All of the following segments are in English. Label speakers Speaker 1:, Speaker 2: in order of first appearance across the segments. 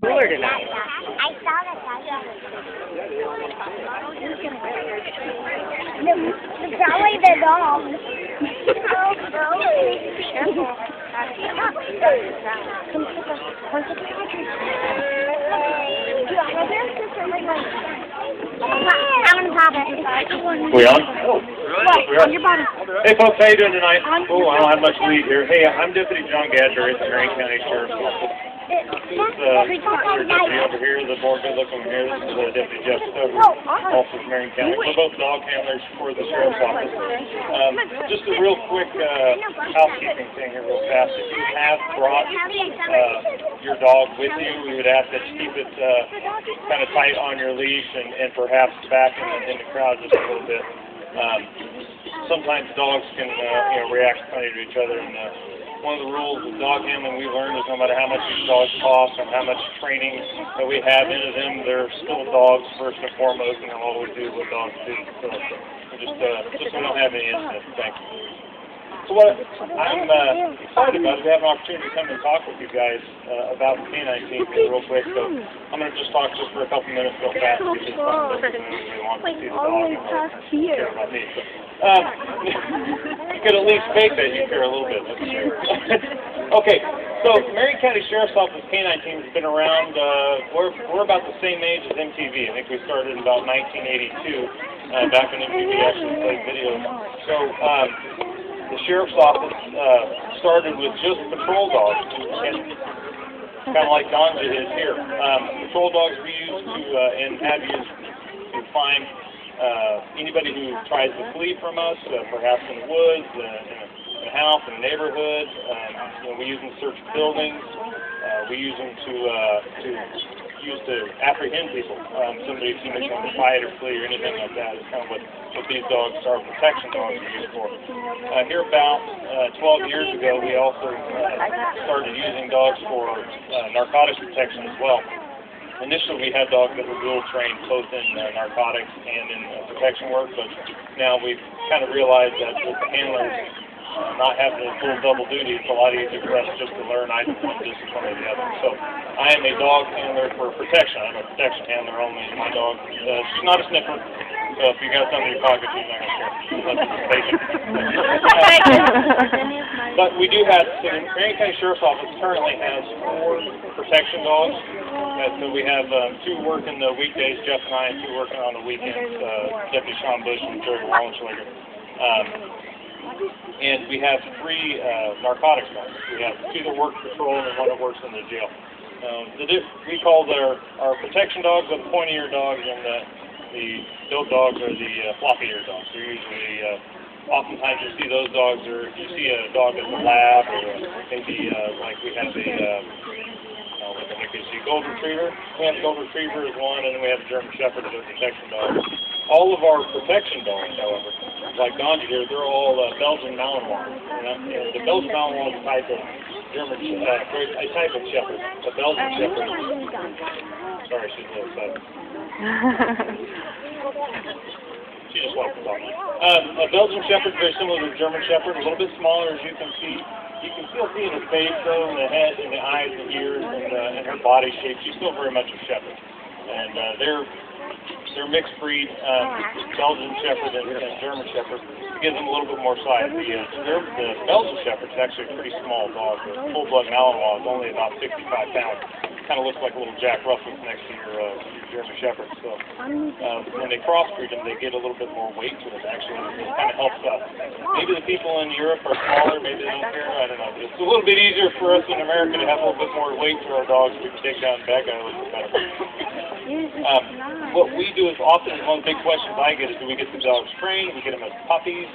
Speaker 1: cooler tonight.
Speaker 2: I saw that guy. Probably the dog. Careful. I'm gonna pop it.
Speaker 3: We on?
Speaker 2: What?
Speaker 3: We are.
Speaker 2: On your body.
Speaker 3: Hey folks, how you doing tonight? Oh, I don't have much lead here. Hey, I'm Deputy John Gadger at the Marion County Sheriff's Office. This is your deputy over here, the more good-looking here. This is Deputy Jeff Stover, also from Marion County. We're both dog handlers for the Sheriff's Office. Just a real quick housekeeping thing here real fast. If you have brought your dog with you, we would ask that you keep it kind of tight on your leash and perhaps back in the crowd just a little bit. Sometimes dogs can react funny to each other, and one of the rules of dog handling we learned is no matter how much these dogs cost and how much training that we have into them, they're still dogs first and foremost, and they'll always do what dogs do. So just so we don't have any incidents. Thank you. So what I'm excited about is we have an opportunity to come and talk with you guys about the canine team here real quick. So I'm going to just talk just for a couple minutes real fast. Because we want to see the dog and care about me. So, you could at least fake that you care a little bit. Okay, so Marion County Sheriff's Office canine team has been around. We're about the same age as MTV. I think we started in about 1982, back when MTV actually played videos. So the Sheriff's Office started with just patrol dogs, and kind of like Ganja is here. Patrol dogs we use to and have used to find anybody who tries to flee from us, perhaps in the woods, in a house, in a neighborhood. We use them to search buildings. We use them to apprehend people. Somebody who's trying to fight or flee or anything like that is kind of what these dogs are, protection dogs, are used for. Here about 12 years ago, we also started using dogs for narcotics protection as well. Initially, we had dogs that were dual trained both in narcotics and in protection work, but now we've kind of realized that with the handlers not having a full double duty, it's a lot easier for us just to learn either one discipline or the other. So I am a dog handler for protection. I'm a protection handler only. My dog, she's not a sniffer, so if you got something in your pocket, she's not going to share. Unless it's patient. But we do have, so the Marion County Sheriff's Office currently has 4 protection dogs. So we have 2 working the weekdays, Jeff and I, and 2 working on the weekends, Deputy Sean Bush and Jerry Wallenschlager. And we have 3 narcotics dogs. We have 2 that work patrol and 1 that works in the jail. We call our protection dogs the pointy-ear dogs, and the field dogs are the floppy-ear dogs. They're usually, oftentimes you see those dogs, or you see a dog that's a lab, or maybe like we have what the heck is he, Golden Retriever. We have a Golden Retriever as one, and then we have a German Shepherd as a protection dog. All of our protection dogs, however, like Ganja here, they're all Belgian Malinois. And the Belgian Malinois is a type of German, a type of Shepherd. A Belgian Shepherd. Sorry, she's a little excited. She just likes to talk. A Belgian Shepherd is very similar to a German Shepherd, a little bit smaller, as you can see. You can still see in the face, though, in the head, and the eyes, and ears, and her body shape. She's still very much a Shepherd. And they're mixed breed, Belgian Shepherd and German Shepherd. It gives them a little bit more size. The Belgian Shepherd is actually a pretty small dog. The full-blood Malinois is only about 65 pounds. Kind of looks like a little Jack Russell next to your German Shepherd. So when they crossbreed them, they get a little bit more weight to them. Actually, it kind of helps us. Maybe the people in Europe are smaller. Maybe they don't care. I don't know. It's a little bit easier for us in America to have a little bit more weight to our dogs. We can take down the bad guy a little bit better. What we do is often one of the big questions I get is, do we get the dogs trained? We get them as puppies.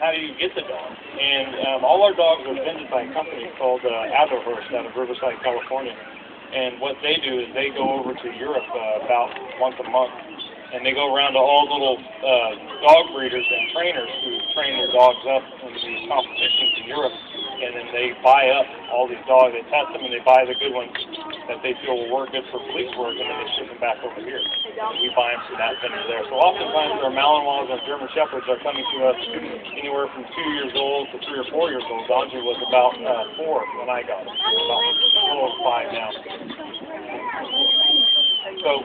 Speaker 3: How do you get the dog? And all our dogs are vended by a company called Adlerhorst out of Riverside, California. And what they do is they go over to Europe about once a month, and they go around to all little dog breeders and trainers who train their dogs up in these competitions in Europe, and then they buy up all these dogs, they test them, and they buy the good ones that they feel will work good for police work, and then they ship them back over here. And we buy them from that vendor there. So oftentimes our Malinois and German Shepherds are coming to us anywhere from 2 years old to 3 or 4 years old. Ganja was about 4 when I got him. About 4 or 5 now. So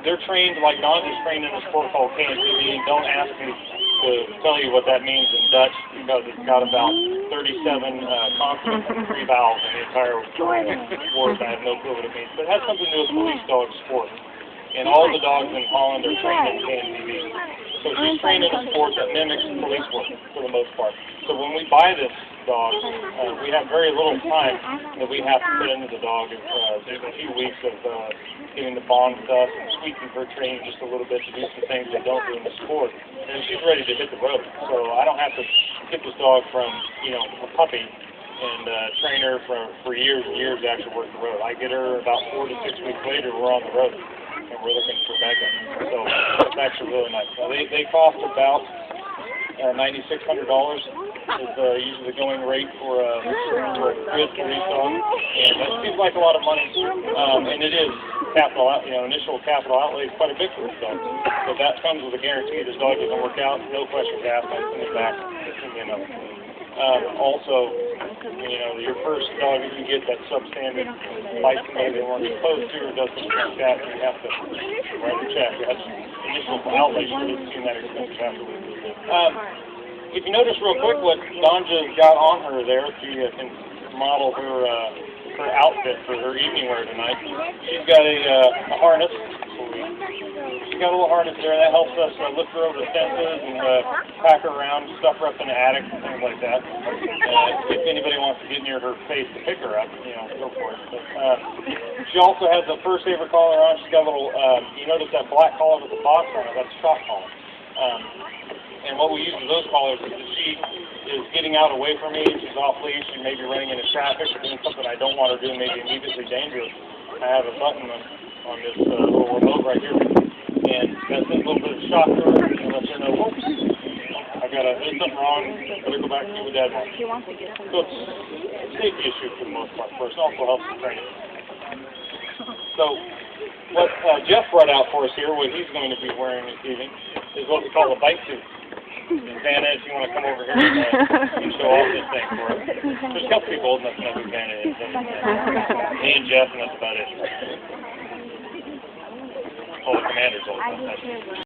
Speaker 3: they're trained like Don's is trained in a sport called KNTV, and don't ask me to tell you what that means in Dutch because it's got about 37 consonants and 3 vowels in the entire word. I have no clue what it means. But it has something to do with police dog sport. And all the dogs in Holland are trained in KNTV. So she's trained in a sport that mimics police work for the most part. So when we buy this dog, we have very little time that we have to put into the dog. There's a few weeks of getting the bond stuff and tweaking her training just a little bit to do some things they don't do in the sport. And she's ready to hit the road. So I don't have to get this dog from, a puppy and train her for years and years to actually work the road. I get her about 4 to 6 weeks later, we're on the road. And we're looking for backup. So it's actually really nice. Now, they cost about $9,600 is usually the going rate for a good police dog. And that seems like a lot of money. And it is initial capital outlay is quite a bit for this dog. But that comes with a guarantee this dog doesn't work out, no questions asked, I send it back, send me another. Also, your first dog that you get that substandard bites maybe they weren't supposed to or does something like that, you have to write a check. You have some initial outlay for it seem that expensive afterwards. If you notice real quick what Donja's got on her there, she can model her outfit for her evening wear tonight. She's got a harness. She's got a little harness there, and that helps us lift her over the fences and pack her around, stuff her up in the attic and things like that. If anybody wants to get near her face to pick her up, go for it. But, she also has a first saver collar on. She's got a little, you notice that black collar with the box on it, that's a shock collar. And what we use with those collars is if she is getting out away from me, she's off leash, she may be running into traffic or doing something I don't want her doing, maybe immediately dangerous. I have a button on this little remote right here, and that sends a little bit of shock to her and lets her know, whoops, there's something wrong, better go back and see what Dad wants. So it's a safety issue for the most part. It also helps with training. So what Jeff brought out for us here, what he's going to be wearing this evening, is what we call a bike suit. And Vanna, if you want to come over here and show off this thing for us. There's a couple people old enough to know who Vanna is. Me and Jeff, and that's about it. Oh, the commander's old enough.